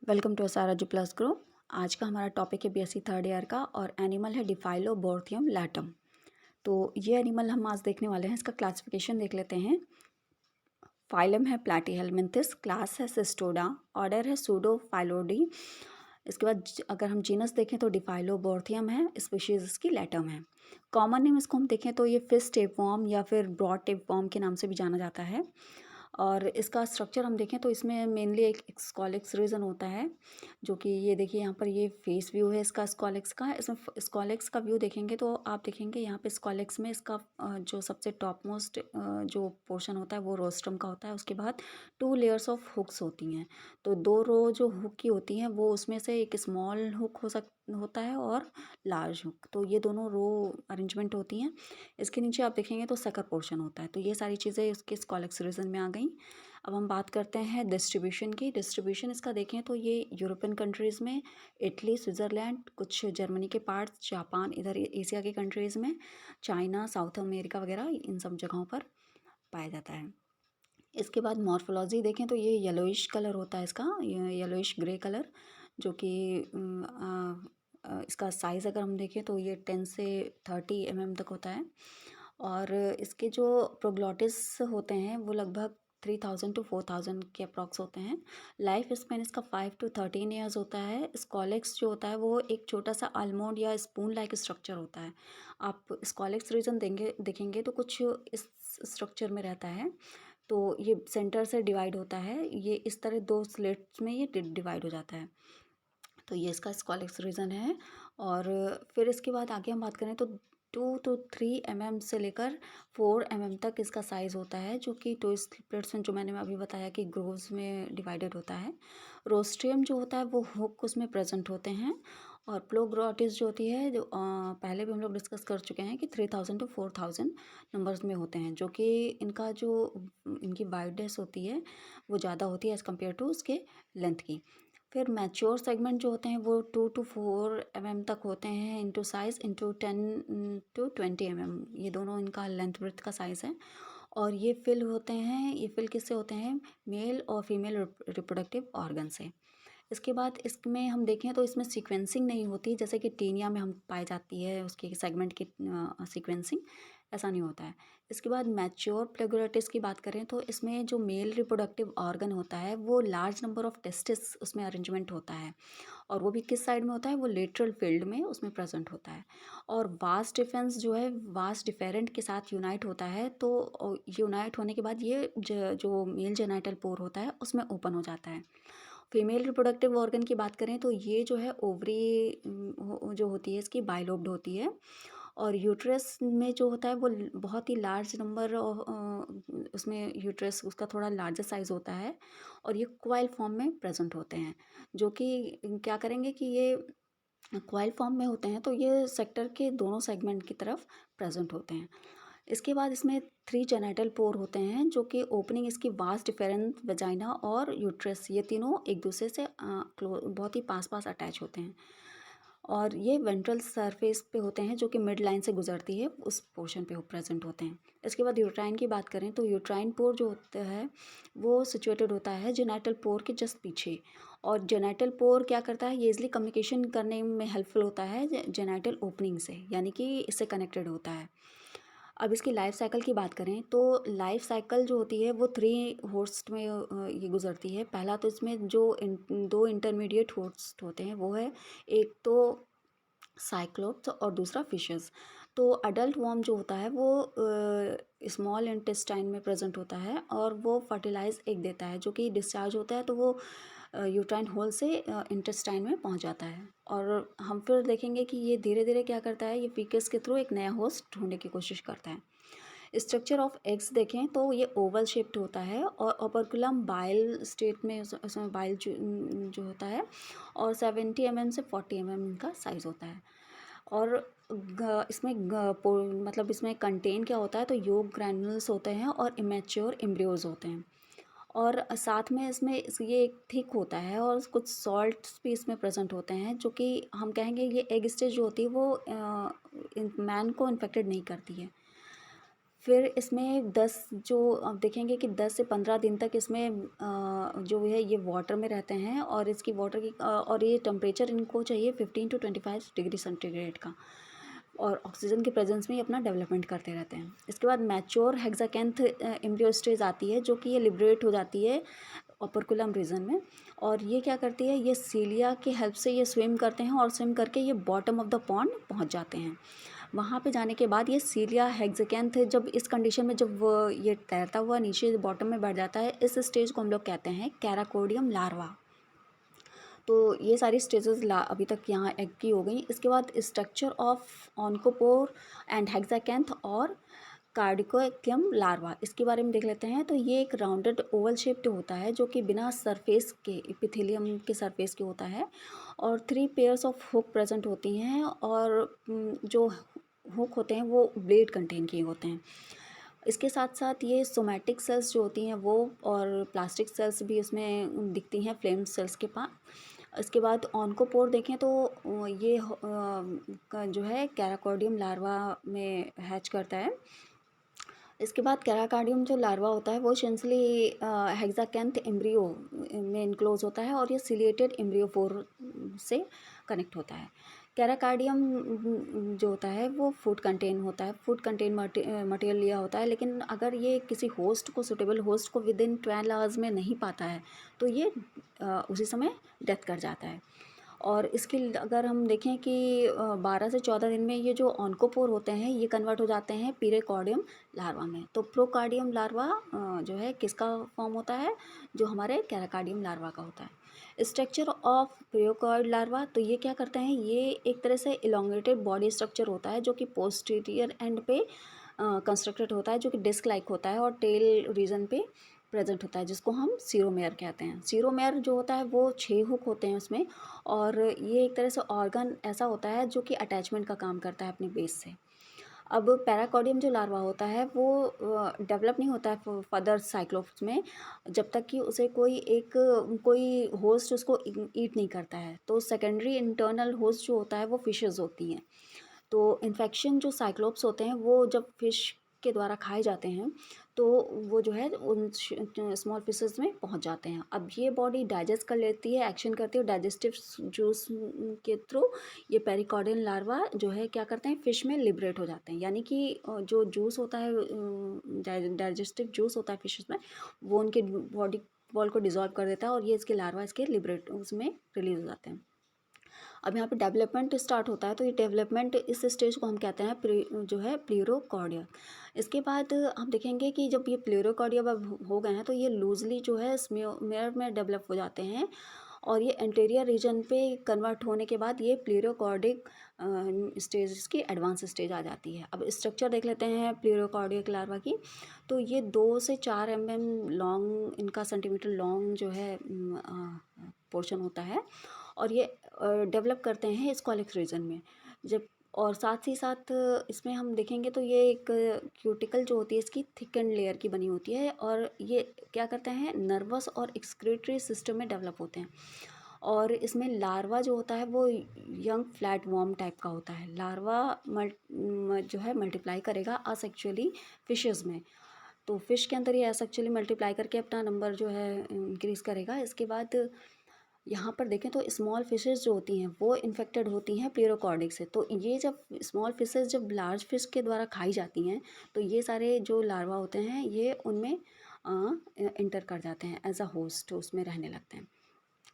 Welcome to SRG plus group. आज का हमारा टॉपिक है बीएससी थर्ड ईयर का और एनिमल है डिफाइलोबोर्थियम लैटम। तो ये एनिमल हम आज देखने वाले हैं। इसका क्लासिफिकेशन देख लेते हैं। फाइलम है प्लैटीहेलमिन्थिस, क्लास है सिस्टोडा, ऑर्डर है सूडोफाइलोडी। इसके बाद अगर हम जीनस देखें तो डिफाइलोबोर्थियम है, स्पीशीज इसकी लैटम है। कॉमन नेम इसको हम देखें तो ये फिश टेपवॉर्म या फिर ब्रॉड टेपवॉर्म के नाम से भी जाना जाता है। और इसका स्ट्रक्चर हम देखें तो इसमें मेनली एक स्कॉलेक्स रीजन होता है, जो कि ये देखिए यहाँ पर ये फेस व्यू है इसका स्कॉलेक्स का। इसमें स्कॉलेक्स का व्यू देखेंगे तो आप देखेंगे यहाँ पे स्कॉलेक्स में इसका जो सबसे टॉप मोस्ट जो पोर्शन होता है वो रोस्ट्रम का होता है। उसके बाद 2 लेयर्स ऑफ हुक्स होती हैं। तो 2 रो जो हुक की होती हैं वो उसमें से एक स्मॉल हुक होता है और लार्ज हुक, तो ये दोनों रो अरेंजमेंट होती हैं। इसके नीचे आप देखेंगे तो सकर पोर्शन होता है। तो ये सारी चीज़ें इसके स्कॉलेक्स रीजन में आ गई। अब हम बात करते हैं डिस्ट्रीब्यूशन की। डिस्ट्रीब्यूशन इसका देखें तो ये यूरोपियन कंट्रीज़ में, इटली, स्विट्ज़रलैंड, कुछ जर्मनी के पार्ट्स, जापान, इधर एशिया के कंट्रीज़ में, चाइना, साउथ अमेरिका वगैरह इन सब जगहों पर पाया जाता है। इसके बाद मॉर्फोलॉजी देखें तो ये येलोइश कलर होता है इसका, येलोइश ग्रे कलर, जो कि इसका साइज़ अगर हम देखें तो ये 10 से 30 तक होता है। और इसके जो प्रोग्लॉटिस होते हैं वो लगभग 3000 टू 4000 के अप्रॉक्स होते हैं। लाइफ स्पेन इसका 5 टू 13 ईयर्स होता है। स्कॉलेक्स जो होता है वो एक छोटा सा आलमोंड या स्पून लाइक स्ट्रक्चर होता है। आप स्कॉलेक्स रीजन देखेंगे तो कुछ इस स्ट्रक्चर में रहता है। तो ये सेंटर से डिवाइड होता है, ये इस तरह 2 स्लिट्स में ये डिवाइड हो जाता है। तो ये इसका स्कॉलेक्स रीजन है। और फिर इसके बाद आगे हम बात करें तो 2 to 3 से लेकर 4 तक इसका साइज़ होता है, जो कि 2 स्प्लिट्स में, जो मैंने अभी बताया कि ग्रोव्स में डिवाइडेड होता है। रोस्ट्रियम जो होता है वो हुक उसमें प्रेजेंट होते हैं। और प्लोग्लॉटिस जो होती है, जो पहले भी हम लोग डिस्कस कर चुके हैं कि 3000 टू 4000 नंबर्स में होते हैं, जो कि इनका जो इनकी वाइडनेस होती है वो ज़्यादा होती है एज़ कम्पेयर टू उसके लेंथ की। फिर मैच्योर सेगमेंट जो होते हैं वो 2 to 4 तक होते हैं इंटू साइज़, इंटू 10 to 20 ये दोनों इनका लेंथ ब्रेथ का साइज़ है। और ये फिल होते हैं, ये फिल किससे होते हैं? मेल और फीमेल रिप्रोडक्टिव ऑर्गन से। इसके बाद इसमें हम देखें तो इसमें सीक्वेंसिंग नहीं होती, जैसे कि टीनिया में हम पाई जाती है उसकी सेगमेंट की सीक्वेंसिंग, ऐसा नहीं होता है। इसके बाद मैच्योर प्लेगोरेटिस की बात करें तो इसमें जो मेल रिप्रोडक्टिव ऑर्गन होता है वो लार्ज नंबर ऑफ टेस्टिस उसमें अरेंजमेंट होता है। और वो भी किस साइड में होता है? वो लेटरल फील्ड में उसमें प्रेजेंट होता है। और वास्ट डिफेंस जो है वास्ट डिफेरेंट के साथ यूनाइट होता है, तो यूनाइट होने के बाद ये जो मेल जेनाइटल पोर होता है उसमें ओपन हो जाता है। फीमेल रिप्रोडक्टिव ऑर्गन की बात करें तो ये जो है ओवरी जो होती है इसकी बाइलोब्ड होती है। और यूट्रस में जो होता है वो बहुत ही लार्ज नंबर उसमें यूट्रस उसका थोड़ा लार्जर साइज़ होता है। और ये क्वाइल फॉर्म में प्रेजेंट होते हैं, जो कि क्या करेंगे कि ये क्वाइल फॉर्म में होते हैं तो ये सेक्टर के दोनों सेगमेंट की तरफ प्रेजेंट होते हैं। इसके बाद इसमें 3 जेनाइटल पोर होते हैं, जो कि ओपनिंग इसकी वास्ट डिफरेंट वजाइना और यूट्रस, ये तीनों एक दूसरे से बहुत ही पास पास अटैच होते हैं। और ये वेंट्रल सरफेस पे होते हैं, जो कि मिड लाइन से गुजरती है उस पोर्शन पे प्रेजेंट होते हैं। इसके बाद यूट्राइन की बात करें तो यूट्राइन पोर जो होता है वो सिचुएटेड होता है जेनाइटल पोर के जस्ट पीछे। और जेनाइटल पोर क्या करता है? ये इजली कम्युनिकेशन करने में हेल्पफुल होता है जेनाइटल ओपनिंग से, यानी कि इससे कनेक्टेड होता है। अब इसकी लाइफ साइकिल की बात करें तो लाइफ साइकिल जो होती है वो 3 होस्ट में ये गुजरती है। पहला तो इसमें जो 2 इंटरमीडिएट होस्ट होते हैं वो है, एक तो साइक्लोप्स और दूसरा फिशेस। तो अडल्ट वर्म जो होता है वो स्मॉल इंटेस्टाइन में प्रेजेंट होता है और वो फर्टिलाइज एग देता है, जो कि डिस्चार्ज होता है तो वो यूट्राइन होल से इंटेस्टाइन में पहुंच जाता है। और हम फिर देखेंगे कि ये धीरे धीरे क्या करता है, ये फीकस के थ्रू एक नया होस्ट ढूंढने की कोशिश करता है। स्ट्रक्चर ऑफ एग्स देखें तो ये ओवल शेप्ड होता है और ओपर्कुलम बाइल स्टेट में उसमें बाइल जो होता है। और 70 से 40 इनका साइज़ होता है। और इसमें मतलब इसमें कंटेन क्या होता है, तो योग ग्रैन्युल्स होते हैं और इमेच्योर एम्ब्रियोज होते हैं। और साथ में इसमें ये एक थिक होता है और कुछ सॉल्ट्स भी इसमें प्रेजेंट होते हैं, जो कि हम कहेंगे ये एग स्टेज जो होती है वो मैन को इन्फेक्टेड नहीं करती है। फिर इसमें 10 जो आप देखेंगे कि 10 से 15 दिन तक इसमें जो है ये वाटर में रहते हैं, और इसकी वाटर की और ये टेम्परेचर इनको चाहिए 15 टू 25 डिग्री सेंटीग्रेड का, और ऑक्सीजन के प्रेजेंस में ये अपना डेवलपमेंट करते रहते हैं। इसके बाद मैच्योर हेक्साकैंथ एम्ब्रियो स्टेज आती है, जो कि ये लिबरेट हो जाती है ओपर्कुलम रीजन में, और ये क्या करती है, ये सीलिया की हेल्प से ये स्विम करते हैं, और स्विम करके ये बॉटम ऑफ द पॉन्ड पहुंच जाते हैं। वहाँ पे जाने के बाद ये सीलिया हेक्साकैंथ जब इस कंडीशन में जब ये तैरता हुआ नीचे बॉटम में बैठ जाता है, इस स्टेज को हम लोग कहते हैं कैराकोडियम लार्वा। तो ये सारी स्टेजेस अभी तक यहाँ एग की हो गई। इसके बाद स्ट्रक्चर ऑफ ऑन्कोपोर एंड हेक्साकैंथ और कार्डिकोक्यम लार्वा, इसके बारे में देख लेते हैं। तो ये एक राउंडेड ओवल शेप्ड होता है, जो कि बिना सरफेस के एपिथेलियम के सरफेस के होता है, और 3 पेयर्स ऑफ हुक प्रेजेंट होती हैं, और जो हुक होते हैं वो ब्लेड कंटेन किए होते हैं। इसके साथ साथ ये सोमैटिक सेल्स जो होती हैं वो, और प्लास्टिक सेल्स भी इसमें दिखती हैं फ्लेम सेल्स के पास। इसके बाद ऑन्कोपोर देखें तो ये जो है कैराकोडियम लार्वा में हैच करता है। इसके बाद कैराकार्डियम जो लार्वा होता है वो इसेंशली हेक्साकैंथ एम्ब्रियो में इनक्लोज होता है, और ये सिलिएटेड एम्ब्रियोफोर से कनेक्ट होता है। कैराकार्डियम जो होता है वो फूड कंटेन होता है, फूड कंटेन मटेरियल लिया होता है, लेकिन अगर ये किसी होस्ट को, सुटेबल होस्ट को विद इन 12 आवर्स में नहीं पाता है, तो ये उसी समय डेथ कर जाता है। और इसकी अगर हम देखें कि 12 से 14 दिन में ये जो ऑन्कोपोर होते हैं ये कन्वर्ट हो जाते हैं पीरेकॉर्डियम लार्वा में। तो प्रोकार्डियम लार्वा जो है किसका फॉर्म होता है, जो हमारे कैराकार्डियम लार्वा का होता है। स्ट्रक्चर ऑफ प्रियोकॉर्ड लार्वा, तो ये क्या करते हैं, ये एक तरह से इलोंगेटेड बॉडी स्ट्रक्चर होता है, जो कि पोस्टीरियर एंड पे कंस्ट्रक्टेड होता है, जो कि डिस्क लाइक होता है, और टेल रीजन पे प्रेजेंट होता है, जिसको हम सीरोमेयर कहते हैं। सीरोमेयर जो होता है वो 6 हुक होते हैं उसमें, और ये एक तरह से ऑर्गन ऐसा होता है जो कि अटैचमेंट का काम करता है अपनी बेस से। अब पैराकॉर्डियम जो लार्वा होता है वो डेवलप नहीं होता है फर्दर साइक्लोप्स में, जब तक कि उसे कोई होस्ट उसको ईट नहीं करता है। तो सेकेंडरी इंटरनल होस्ट जो होता है वो फिशेस होती हैं। तो इन्फेक्शन जो साइक्लोप्स होते हैं वो जब फिश के द्वारा खाए जाते हैं, तो वो जो है उन स्मॉल फिशेस में पहुंच जाते हैं। अब ये बॉडी डाइजेस्ट कर लेती है, एक्शन करती है, डाइजेस्टिव जूस के थ्रू ये पेरिकॉर्डियल लार्वा जो है क्या करते हैं, फिश में लिबरेट हो जाते हैं। यानी कि जो जूस होता है, डाइजेस्टिव जूस होता है फिशेस में, वो उनके बॉडी वॉल को डिजॉल्व कर देता है, और ये इसके लार्वा इसके लिबरेट उसमें रिलीज हो जाते हैं। अब यहाँ पे डेवलपमेंट स्टार्ट होता है, तो ये डेवलपमेंट इस स्टेज को हम कहते हैं जो है प्लूरोकॉर्डिया। इसके बाद हम देखेंगे कि जब ये प्लूरोकॉर्डिया हो गए हैं, तो ये लूजली जो है स्मेयर में डेवलप हो जाते हैं, और ये एंटीरियर रीजन पे कन्वर्ट होने के बाद ये प्लूरोकॉर्डिक स्टेज की एडवांस स्टेज आ जाती है। अब स्ट्रक्चर देख लेते हैं प्लूरोकॉर्डिक लार्वा की। तो ये 2 से 4 लॉन्ग, इनका सेंटीमीटर लॉन्ग जो है पोर्शन होता है, और ये डेवलप करते हैं स्क्वालिक्स रीजन में। जब और साथ ही साथ इसमें हम देखेंगे तो ये एक क्यूटिकल जो होती है इसकी थिकन लेयर की बनी होती है, और ये क्या करते हैं, नर्वस और एक्सक्रीटरी सिस्टम में डेवलप होते हैं। और इसमें लार्वा जो होता है वो यंग फ्लैट वॉर्म टाइप का होता है। लार्वा जो है मल्टीप्लाई करेगा असेक्चुअली फिशेस में, तो फिश के अंदर ये असेक्चुअली मल्टीप्लाई करके अपना नंबर जो है इंक्रीज़ करेगा। इसके बाद यहाँ पर देखें तो स्मॉल फिशेस जो होती हैं वो इन्फेक्टेड होती हैं प्लूरोकॉर्डिक से। तो ये जब स्मॉल फिशेस जब लार्ज फिश के द्वारा खाई जाती हैं, तो ये सारे जो लार्वा होते हैं ये उनमें इंटर कर जाते हैं एज अ होस्ट, उसमें रहने लगते हैं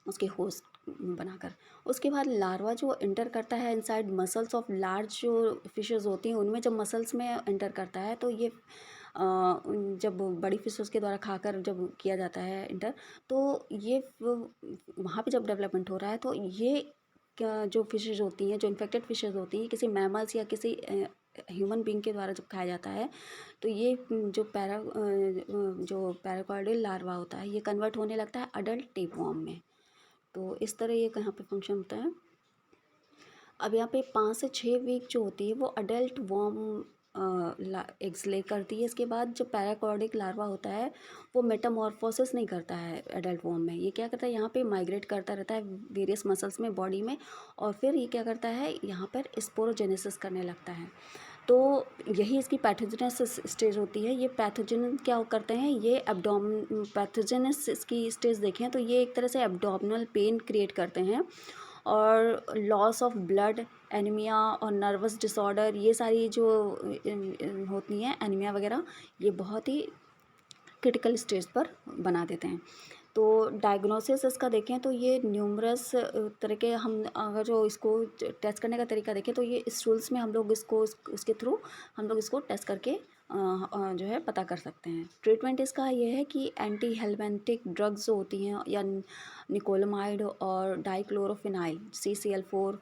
उसके होस्ट बनाकर। उसके बाद लार्वा जो इंटर करता है इनसाइड मसल्स ऑफ लार्ज जो फिशेस होती हैं, उनमें जब मसल्स में इंटर करता है, तो ये जब बड़ी फिशेस के द्वारा खाकर जब किया जाता है इंटर, तो ये वहाँ पे जब डेवलपमेंट हो रहा है, तो ये जो फिशेज होती हैं, जो इन्फेक्टेड फिशेज होती हैं, किसी मैमल्स या किसी ह्यूमन बींग के द्वारा जब खाया जाता है, तो ये जो पैराकॉर्डियल लार्वा होता है ये कन्वर्ट होने लगता है अडल्ट टेपवॉर्म में। तो इस तरह ये कहाँ पे फंक्शन होता है। अब यहाँ पे 5 से 6 वीक जो होती है वो अडल्ट वॉर्म एग्स ले करती है। इसके बाद जो पैराकॉर्डिक लार्वा होता है वो मेटामॉर्फोसिस नहीं करता है एडल्ट वॉर्म में। ये क्या करता है, यहाँ पे माइग्रेट करता रहता है वेरियस मसल्स में बॉडी में, और फिर ये क्या करता है, यहाँ पर स्पोरोजेनेसिस करने लगता है। तो यही इसकी पैथोजेनेसिस स्टेज होती है। ये पैथोजन क्या करते हैं, ये पैथोजेनेस इसकी स्टेज देखें तो ये एक तरह से एब्डोमिनल पेन क्रिएट करते हैं, और लॉस ऑफ ब्लड, एनीमिया और नर्वस डिसऑर्डर, ये सारी जो होती हैं एनीमिया वगैरह, ये बहुत ही क्रिटिकल स्टेज पर बना देते हैं। तो डायग्नोसिस इसका देखें तो ये न्यूमरस तरह के, हम अगर जो इसको टेस्ट करने का तरीका देखें तो ये स्टूल्स में हम लोग इसको उसके थ्रू हम लोग इसको टेस्ट करके जो है पता कर सकते हैं। ट्रीटमेंट इसका ये है कि एंटी हेलमेंटिक ड्रग्स जो होती हैं, या निकोलमाइड और डाइक्लोरोफिनाइल CCl4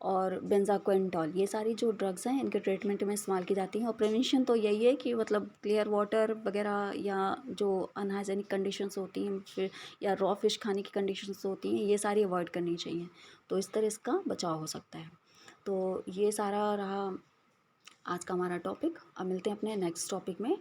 और बेंजाक्विंटोल, ये सारी जो ड्रग्स हैं इनके ट्रीटमेंट में इस्तेमाल की जाती हैं। और प्रिवेंशन तो यही है कि मतलब क्लियर वाटर वगैरह, या जो अनहाइजेनिक कंडीशंस होती हैं फिर, या रॉ फिश खाने की कंडीशंस होती हैं, ये सारी अवॉइड करनी चाहिए। तो इस तरह इसका बचाव हो सकता है। तो ये सारा रहा आज का हमारा टॉपिक। अब मिलते हैं अपने नेक्स्ट टॉपिक में।